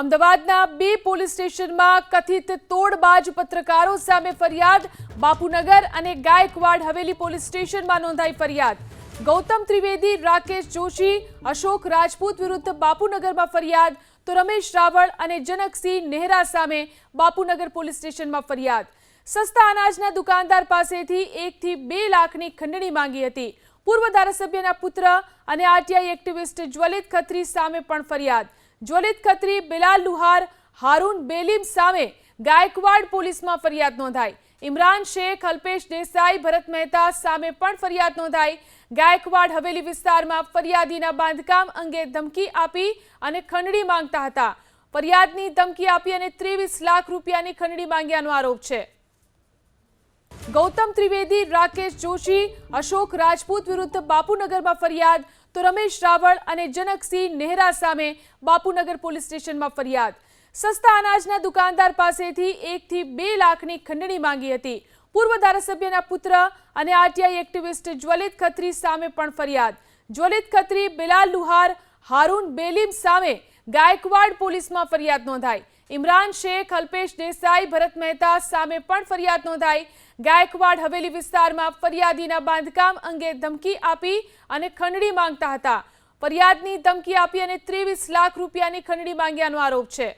અમદાવાદના બે પોલીસ સ્ટેશનમાં કથિત તોડબાજ પત્રકારો સામે ફરિયાદ. બાપુનગર અને ગાયકવાડ હવેલી પોલીસ સ્ટેશનમાં નોંધાઈ ફરિયાદ. ગૌતમ ત્રિવેદી, રાકેશ જોશી, અશોક રાજપૂત વિરુદ્ધ બાપુનગરમાં ફરિયાદ, તો રમેશ રાવળ અને જનકસિંહ નેહરા સામે બાપુનગર પોલીસ સ્ટેશનમાં ફરિયાદ. સસ્તા અનાજના દુકાનદાર પાસેથી 1 થી 2 લાખની ખંડણી માંગી હતી. પૂર્વ ધારાસભ્યના પુત્ર અને આરટીઆઈ એક્ટિવિસ્ટ જ્વલિત ખત્રી સામે પણ ફરિયાદ. જ્વલિત ખત્રી, બિલાલ લુહાર, હારૂન બેલીમ સામે ગાયકવાડ પોલીસમાં ફરિયાદ નોંધાઈ. ઇમરાન શેખ, અલ્પેશ દેસાઈ, ભરત મહેતા સામે પણ ફરિયાદ નોંધાઈ. ગાયકવાડ હવેલી વિસ્તારમાં ફરિયાદીના બાંધકામ અંગે ધમકી આપી અને ખંડણી માંગતા હતા. ફરિયાદની ધમકી આપી અને 23 લાખ રૂપિયાની ખંડણી માંગ્યાનો આરોપ છે. ગૌતમ ત્રિવેદી, રાકેશ જોશી, અશોક રાજપૂત વિરુદ્ધ બાપુનગરમાં ફરિયાદ, તો રમેશ રાવળ અને જનકસિંહ નેહરા સામે બાપુનગર પોલીસ સ્ટેશનમાં ફરિયાદ. સસ્તા અનાજના દુકાનદાર પાસેથી 1 થી 2 લાખની ખંડણી માંગી હતી. પૂર્વ ધારાસભ્યના પુત્ર અને આરટીઆઈ એક્ટિવિસ્ટ જ્વલિત ખત્રી સામે પણ ફરિયાદ. જ્વલિત ખત્રી, બિલાલ લુહાર, હારૂન બેલીમ સામે ગાયકવાડ પોલીસમાં ફરિયાદ નોંધાઈ. ઇમરાન શેખ, અલ્પેશ દેસાઈ, ભરત મહેતા સામે પણ ફરિયાદ નોંધાઈ. ગાયકવાડ હવેલી વિસ્તારમાં ફરિયાદીના બાંધકામ અંગે ધમકી આપી અને ખંડણી માંગતા હતા. ફરિયાદની ધમકી આપી અને 23 લાખ રૂપિયાની ખંડણી માંગ્યાનો આરોપ છે.